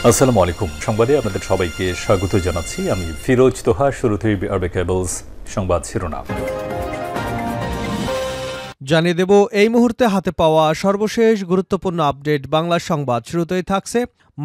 আসসালামু আলাইকুম। সংবাদে আপনাদের সবাইকে স্বাগত জানাচ্ছি। আমি ফিরোজ তোহা। শুরুতেই আরবে কেবলস সংবাদ শিরোনাম জানিয়ে দেব এই মুহূর্তে হাতে পাওয়া সর্বশেষ গুরুত্বপূর্ণ আপডেট বাংলা সংবাদ। শুরুতেই থাকছে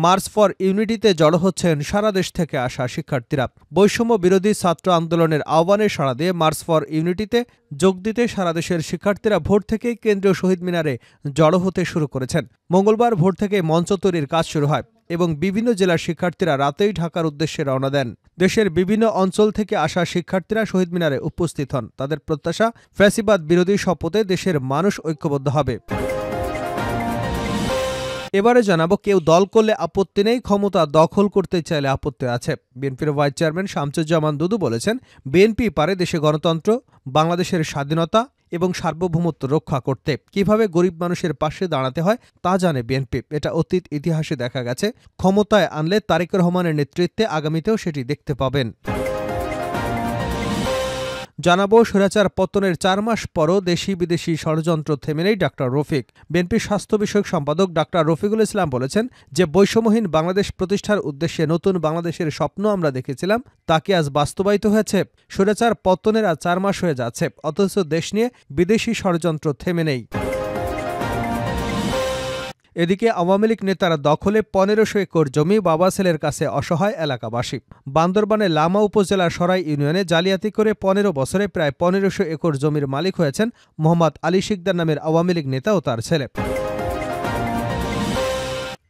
মার্চ ফর ইউনিটিতে জড়ো হচ্ছেন সারা দেশ থেকে আসা শিক্ষার্থীরা। বৈষম্য বিরোধী ছাত্র আন্দোলনের আহ্বানে সাড়া দিয়ে মার্চ ফর ইউনিটিতে যোগ দিতে সারা দেশের শিক্ষার্থীরা ভোর থেকেই কেন্দ্রীয় শহীদ মিনারে জড়ো হতে শুরু করেছেন। মঙ্গলবার ভোর থেকে মঞ্চ তৈরির কাজ শুরু হয় এবং বিভিন্ন জেলার শিক্ষার্থীরা রাতেই ঢাকার উদ্দেশ্যে রওনা দেন। দেশের বিভিন্ন অঞ্চল থেকে আসা শিক্ষার্থীরা শহীদ মিনারে উপস্থিত হন। তাদের প্রত্যাশা, ফ্যাসিবাদ বিরোধী শপথে দেশের মানুষ ঐক্যবদ্ধ হবে। এবারে জানাবো, কেউ দল করলে আপত্তি নেই, ক্ষমতা দখল করতে চাইলে আপত্তি আছে। বিএনপির ভাইস চেয়ারম্যান শামসুজ্জামান দুদু বলেছেন, বিএনপি পারে দেশে গণতন্ত্র, বাংলাদেশের স্বাধীনতা এবং সার্বভৌমত্ব রক্ষা করতে। কিভাবে গরিব মানুষের পাশে দাঁড়াতে হয় তা জানে বিএনপি। এটা অতীত ইতিহাসে দেখা গেছে। ক্ষমতায় আনলে তারেক রহমানের নেতৃত্বে আগামীতেও সেটি দেখতে পাবেন। জানাবো, স্বৈরাচার পতনের ৪ মাস পরও দেশি বিদেশি ষড়যন্ত্র থেমে নেই ডাক্তার রফিক। বিএনপির স্বাস্থ্য বিষয়ক সম্পাদক ডাক্তার রফিকুল ইসলাম বলেছেন যে বৈষম্যহীন বাংলাদেশ প্রতিষ্ঠার উদ্দেশ্যে নতুন বাংলাদেশের স্বপ্ন আমরা দেখেছিলাম, তাকে আজ বাস্তবায়িত হয়েছে। স্বৈরাচার পতনের আজ ৪ মাস হয়ে যাচ্ছে, অথচ দেশ নিয়ে বিদেশি ষড়যন্ত্র থেমে নেই। এদিকে আওয়ামী লীগ নেতারা দখলে ১৫০০ একর জমি বাবা ছেলের কাছে অসহায় এলাকাবাসী। বান্দরবানের লামা উপজেলার সরাই ইউনিয়নে জালিয়াতি করে ১৫ বছরে প্রায় ১৫০০ একর জমির মালিক হয়েছেন মোহাম্মদ আলী শিকদার নামের আওয়ামী লীগ নেতা ও তার ছেলে।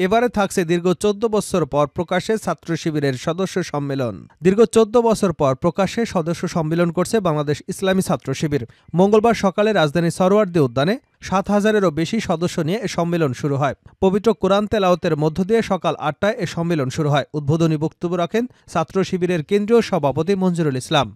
এবারে থাকছে দীর্ঘ ১৪ বছর পর প্রকাশ্যে ছাত্র শিবিরের সদস্য সম্মেলন। দীর্ঘ ১৪ বছর পর প্রকাশ্যে সদস্য সম্মেলন করছে বাংলাদেশ ইসলামী ছাত্র শিবির। মঙ্গলবার সকালে রাজধানী সরোয়ার্দী উদ্যানে ৭,০০০-এরও বেশি সদস্য নিয়ে এ সম্মেলন শুরু হয়। পবিত্র কোরআন তেলাওয়াতের মধ্য দিয়ে সকাল ৮টায় এ সম্মেলন শুরু হয়। উদ্বোধনী বক্তব্য রাখেন ছাত্র শিবিরের কেন্দ্রীয় সভাপতি মঞ্জুরুল ইসলাম।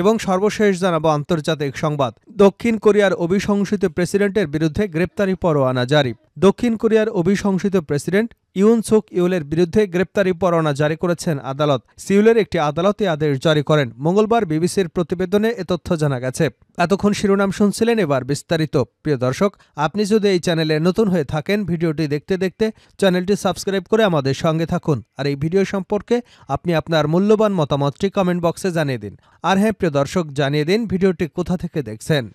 এবং সর্বশেষ জানাবো আন্তর্জাতিক সংবাদ। দক্ষিণ কোরিয়ার অভিশংসিত প্রেসিডেন্টের বিরুদ্ধে গ্রেপ্তারি পরোয়ানা জারি। দক্ষিণ কোরিয়ার অভিশংসিত প্রেসিডেন্ট ইউন সুক ইউলের বিরুদ্ধে গ্রেপ্তারি পরোয়ানা জারি করেছেন আদালত। সিউলের একটি আদালতে আদেশ জারি করেন। মঙ্গলবার বিবিসির প্রতিবেদনে এ তথ্য জানা গেছে। এতক্ষণ শিরোনাম শুনছিলেন, এবার বিস্তারিত। প্রিয় দর্শক, আপনি যদি এই চ্যানেলে নতুন হয়ে থাকেন, ভিডিওটি দেখতে দেখতে চ্যানেলটি সাবস্ক্রাইব করে আমাদের সঙ্গে থাকুন। আর এই ভিডিও সম্পর্কে আপনি আপনার মূল্যবান মতামতটি কমেন্ট বক্সে জানিয়ে দিন। আর হ্যাঁ প্রিয় দর্শক, জানিয়ে দিন ভিডিওটি কোথা থেকে দেখছেন।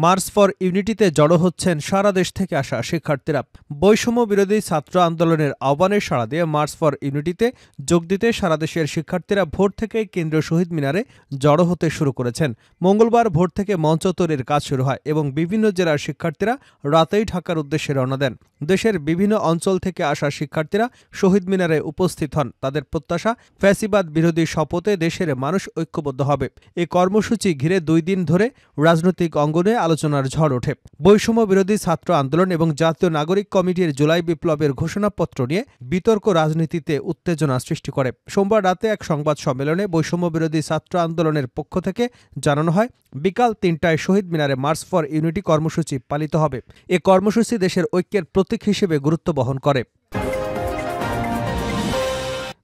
মার্চ ফর ইউনিটিতে জড়ো হচ্ছেন সারা দেশ থেকে আসা শিক্ষার্থীরা। বৈষম্য বিরোধী ছাত্র আন্দোলনের আহ্বানে সাড়া দিয়ে মার্চ ফর ইউনিটিতে যোগ দিতে সারা দেশের শিক্ষার্থীরা ভোর থেকেই কেন্দ্রীয় শহীদ মিনারে জড়ো হতে শুরু করেছেন। মঙ্গলবার ভোর থেকে মঞ্চ তৈরির কাজ শুরু হয় এবং বিভিন্ন জেলার শিক্ষার্থীরা রাতেই ঢাকার উদ্দেশ্যে রওনা দেন। দেশের বিভিন্ন অঞ্চল থেকে আসা শিক্ষার্থীরা শহীদ মিনারে উপস্থিত হন। তাদের প্রত্যাশা, ফ্যাসিবাদ বিরোধী শপথে দেশের মানুষ ঐক্যবদ্ধ হবে। এই কর্মসূচি ঘিরে 2 দিন ধরে রাজনৈতিক অঙ্গনে আলোচনার ঝড় ওঠে। বৈষম্য বিরোধী ছাত্র আন্দোলন এবং জাতীয় নাগরিক কমিটির জুলাই বিপ্লবের ঘোষণাপত্র নিয়ে বিতর্ক রাজনীতিতে উত্তেজনা সৃষ্টি করে। সোমবার রাতে এক সংবাদ সম্মেলনে বৈষম্য বিরোধী ছাত্র আন্দোলনের পক্ষ থেকে জানানো হয়, বিকাল ৩টায় শহীদ মিনারে মার্চ ফর ইউনিটি কর্মসূচি পালিত হবে। এ কর্মসূচি দেশের ঐক্যের প্রতীক হিসেবে গুরুত্ব বহন করে।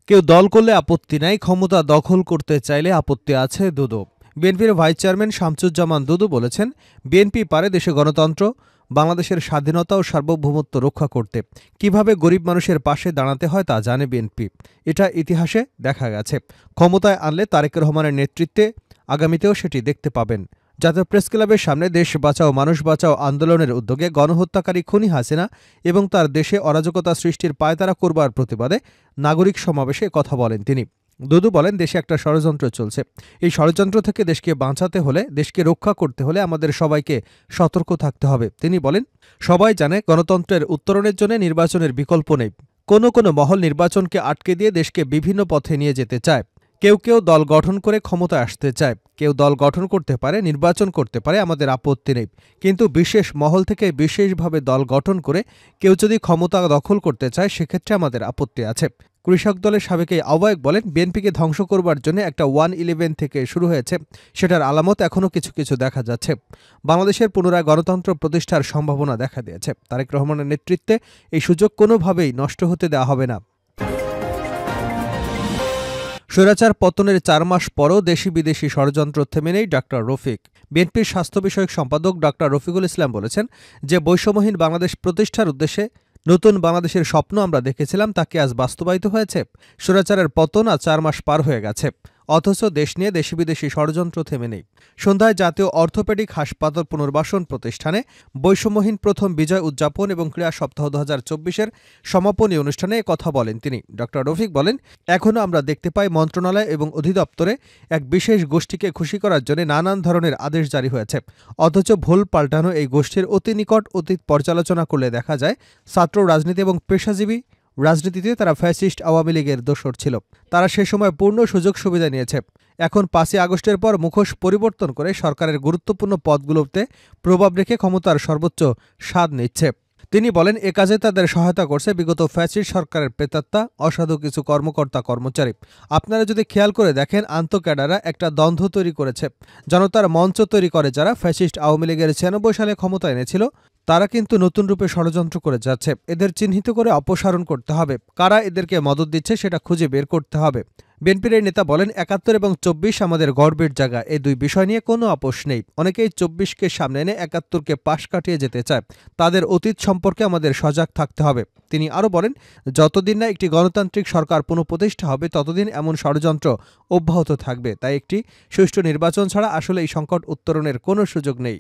কেউ দল করলে আপত্তি নাই, ক্ষমতা দখল করতে চাইলে আপত্তি আছে দুদু। বিএনপির ভাইস চেয়ারম্যান শামসুজ্জামান দুদু বলেছেন, বিএনপি পারে দেশে গণতন্ত্র, বাংলাদেশের স্বাধীনতা ও সার্বভৌমত্ব রক্ষা করতে। কিভাবে গরিব মানুষের পাশে দাঁড়াতে হয় তা জানে বিএনপি। এটা ইতিহাসে দেখা গেছে। ক্ষমতায় আনলে তারেক রহমানের নেতৃত্বে আগামীতেও সেটি দেখতে পাবেন। জাতীয় প্রেস ক্লাবের সামনে দেশ বাঁচাও মানুষ বাঁচাও আন্দোলনের উদ্যোগে গণহত্যাকারী খুনি হাসিনা এবং তার দেশে অরাজকতা সৃষ্টির পায়তারা করবার প্রতিবাদে নাগরিক সমাবেশে কথা বলেন তিনি। দুদু বলেন, দেশে একটা ষড়যন্ত্র চলছে। এই ষড়যন্ত্র থেকে দেশকে বাঁচাতে হলে, দেশকে রক্ষা করতে হলে আমাদের সবাইকে সতর্ক থাকতে হবে। তিনি বলেন, সবাই জানে গণতন্ত্রের উত্তরণের জন্য নির্বাচনের বিকল্প নেই। কোনো মহল নির্বাচনকে আটকে দিয়ে দেশকে বিভিন্ন পথে নিয়ে যেতে চায়। কেউ দল গঠন করে ক্ষমতায় আসতে চায়। কেউ দল গঠন করতে পারে, নির্বাচন করতে পারে, আমাদের আপত্তি নেই। কিন্তু বিশেষ মহল থেকে বিশেষভাবে দল গঠন করে কেউ যদি ক্ষমতা দখল করতে চায়, সেক্ষেত্রে আমাদের আপত্তি আছে। কৃষক দলের সাবেক এই আহ্বায়ক বলেন, বিএনপিকে ধ্বংস করবার জন্য একটা 1-11 থেকে শুরু হয়েছে, সেটার আলামত এখনও কিছু দেখা যাচ্ছে। বাংলাদেশের পুনরায় গণতন্ত্র প্রতিষ্ঠার সম্ভাবনা দেখা দিয়েছে। তারেক রহমানের নেতৃত্বে এই সুযোগ কোনোভাবেই নষ্ট হতে দেওয়া হবে না। স্বৈরাচার পতনের ৪ মাস পরও দেশি বিদেশি ষড়যন্ত্র থেমে নেই ডাক্তার রফিক। বিএনপির স্বাস্থ্য বিষয়ক সম্পাদক ডাক্তার রফিকুল ইসলাম বলেছেন যে বৈষম্যহীন বাংলাদেশ প্রতিষ্ঠার উদ্দেশ্যে নতুন বাংলাদেশের স্বপ্ন আমরা দেখেছিলাম, তাকে আজ বাস্তবায়িত হয়েছে। স্বৈরাচারের পতন আজ ৪ মাস পার হয়ে গেছে, অথচ দেশ নিয়ে দেশি বিদেশি ষড়যন্ত্র থেমে নেই। সন্ধ্যায় জাতীয় অর্থোপেডিক হাসপাতাল পুনর্বাসন প্রতিষ্ঠানে বৈষম্যহীন প্রথম বিজয় উদযাপন এবং ক্রীড়া সপ্তাহ ২০২৪-এর সমাপনী অনুষ্ঠানে কথা বলেন তিনি। ডক্টর রফিক বলেন, এখনও আমরা দেখতে পাই মন্ত্রণালয় এবং অধিদপ্তরে এক বিশেষ গোষ্ঠীকে খুশি করার জন্য নানান ধরনের আদেশ জারি হয়েছে, অথচ ভুল পাল্টানো এই গোষ্ঠীর অতি নিকট অতীত পর্যালোচনা করলে দেখা যায় ছাত্র রাজনীতি এবং পেশাজীবী রাজনীতিতে তারা ফ্যাসিস্ট আওয়ামী লীগের দোসর ছিল। তারা সে সময় পূর্ণ সুযোগ সুবিধা নিয়েছে। এখন ৫ই আগস্টের পর মুখোশ পরিবর্তন করে সরকারের গুরুত্বপূর্ণ পদগুলোতে প্রভাব রেখে ক্ষমতার সর্বোচ্চ স্বাদ নিচ্ছে। তিনি বলেন, এ কাজে তাদের সহায়তা করছে বিগত ফ্যাসিস্ট সরকারের প্রেতাত্মা, অসাধু কিছু কর্মকর্তা কর্মচারী। আপনারা যদি খেয়াল করে দেখেন, আন্তঃক্যাডাররা একটা দ্বন্দ্ব তৈরি করেছে। জনতার মঞ্চ তৈরি করে যারা ফ্যাসিস্ট আওয়ামী লীগের ৯৬ সালে ক্ষমতা এনেছিল, তারা কিন্তু নতুন রূপে ষড়যন্ত্র করে যাচ্ছে। এদের চিহ্নিত করে অপসারণ করতে হবে। কারা এদেরকে মদত দিচ্ছে সেটা খুঁজে বের করতে হবে। বিএনপির এই নেতা বলেন, ৭১ এবং ২৪ আমাদের গর্বের জায়গা, এই দুই বিষয় নিয়ে কোনো আপোষ নেই। অনেকেই ২৪কে সামনে এনে ৭১কে পাশ কাটিয়ে যেতে চায়। তাদের অতীত সম্পর্কে আমাদের সজাগ থাকতে হবে। তিনি আরও বলেন, যতদিন না একটি গণতান্ত্রিক সরকার পুনঃপ্রতিষ্ঠা হবে ততদিন এমন ষড়যন্ত্র অব্যাহত থাকবে। তাই একটি সুষ্ঠু নির্বাচন ছাড়া আসলে এই সংকট উত্তরণের কোনো সুযোগ নেই।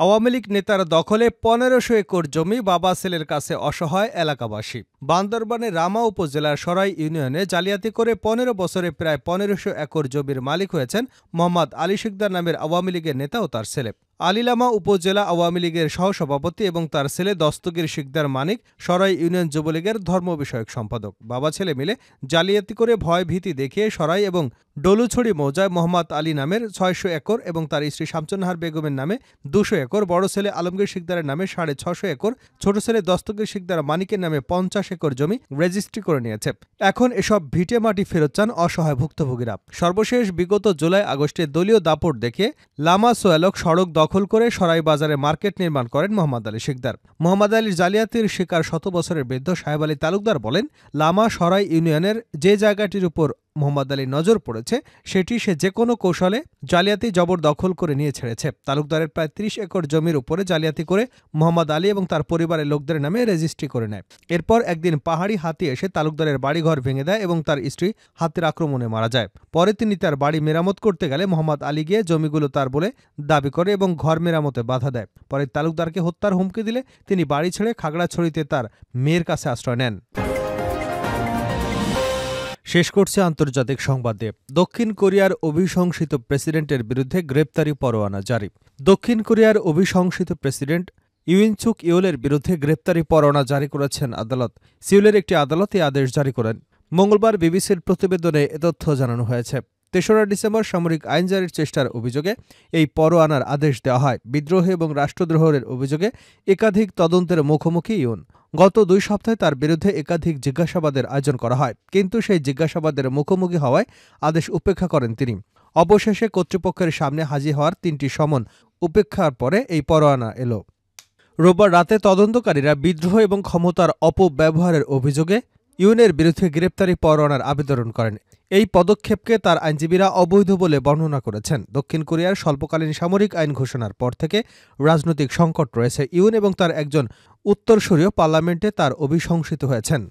আওয়ামী লীগ নেতার দখলে ১৫০০ একর জমি বাবা ছেলের কাছে অসহায় এলাকাবাসী। বান্দরবানের রামা উপজেলার সরাই ইউনিয়নে জালিয়াতি করে ১৫ বছরে প্রায় ১৫০০ একর জমির মালিক হয়েছেন মোহাম্মদ আলী শিকদার নামের আওয়ামী লীগের নেতা ও তার ছেলে। আলীলামা উপজেলা আওয়ামী লীগের সহসভাপতি এবং তার ছেলে দস্তগীর শিকদার মানিক সরাই ইউনিয়ন যুবলীগের ধর্ম বিষয়ক সম্পাদক। বাবা ছেলে মিলে জালিয়াতি করে ভয় ভীতি দেখিয়ে সরাই এবং ডলুছড়ি মৌজায় মোহাম্মদ আলী নামের ৬০০ একর এবং তার স্ত্রী শামসুন্নাহার বেগমের নামে ২০০ একর, বড় ছেলে আলমগীর শিকদারের নামে ৬৫০ একর, ছোট ছেলে দস্তগীর শিকদার মানিকের নামে ৫০ একর জমি রেজিস্ট্রি করে নিয়েছে। এখন এসব ভিটে মাটি ফেরত চান অসহায় ভুক্তভোগীরা। সর্বশেষ বিগত জুলাই আগস্টে দলীয় দাপট দেখে লামা সোয়ালক সড়ক দখল করে সরাই বাজারে মার্কেট নির্মাণ করেন মোহাম্মদ আলী শিকদার। মোহাম্মদ আলীর জালিয়াতির শিকার ১০০ বছরের বৃদ্ধ সাহেব আলী তালুকদার বলেন, লামা সরাই ইউনিয়নের যে জায়গাটির উপর মোহাম্মদ আলী নজর পড়েছে সেটি সে যে কোনো কৌশলে জালিয়াতি জবরদখল করে নিয়ে ছেড়েছে। তালুকদারের প্রায় ৩০ একর জমির উপরে জালিয়াতি করে মোহাম্মদ আলী এবং তার পরিবারের লোকদের নামে রেজিস্ট্রি করে নেয়। এরপর একদিন পাহাড়ি হাতি এসে তালুকদারের বাড়িঘর ভেঙে দেয় এবং তার স্ত্রী হাতির আক্রমণে মারা যায়। পরে তিনি তার বাড়ি মেরামত করতে গেলে মোহাম্মদ আলী গিয়ে জমিগুলো তার বলে দাবি করে এবং ঘর মেরামতে বাধা দেয়। পরে তালুকদারকে হত্যার হুমকি দিলে তিনি বাড়ি ছেড়ে খাগড়াছড়িতে তার মেয়ের কাছে আশ্রয় নেন। শেষ করছে আন্তর্জাতিক সংবাদে। দক্ষিণ কোরিয়ার অভিশংসিত প্রেসিডেন্টের বিরুদ্ধে গ্রেপ্তারি পরোয়ানা জারি। দক্ষিণ কোরিয়ার অভিশংসিত প্রেসিডেন্ট ইউন সুক ইয়োলের বিরুদ্ধে গ্রেপ্তারি পরোয়ানা জারি করেছেন আদালত। সিউলের একটি আদালত এই আদেশ জারি করেন। মঙ্গলবার বিবিসির প্রতিবেদনে এ তথ্য জানানো হয়েছে। ৩রা ডিসেম্বর সামরিক আইন জারির চেষ্টার অভিযোগে এই পরোয়ানার আদেশ দেওয়া হয়। বিদ্রোহ এবং রাষ্ট্রদ্রোহের অভিযোগে একাধিক তদন্তের মুখোমুখি ইউন। গত ২ সপ্তাহে তার বিরুদ্ধে একাধিক জিজ্ঞাসাবাদের আয়োজন করা হয়, কিন্তু সেই জিজ্ঞাসাবাদের মুখোমুখি হওয়ায় আদেশ উপেক্ষা করেন তিনি। অবশেষে কর্তৃপক্ষের সামনে হাজির হওয়ার ৩টি সমন উপেক্ষার পরে এই পরোয়ানা এলো। রোববার রাতে তদন্তকারীরা বিদ্রোহ এবং ক্ষমতার অপব্যবহারের অভিযোগে ইউনের বিরুদ্ধে গ্রেপ্তারি পরোয়ানার আবেদন করেন। এই পদক্ষেপকে তার আইনজীবীরা অবৈধ বলে বর্ণনা করেছেন। দক্ষিণ কোরিয়ার স্বল্পকালীন সামরিক আইন ঘোষণার পর থেকে রাজনৈতিক সংকট রয়েছে। ইউন এবং তার একজন উত্তরসূরীয় পার্লামেন্টে তার অভিশংসিত হয়েছেন।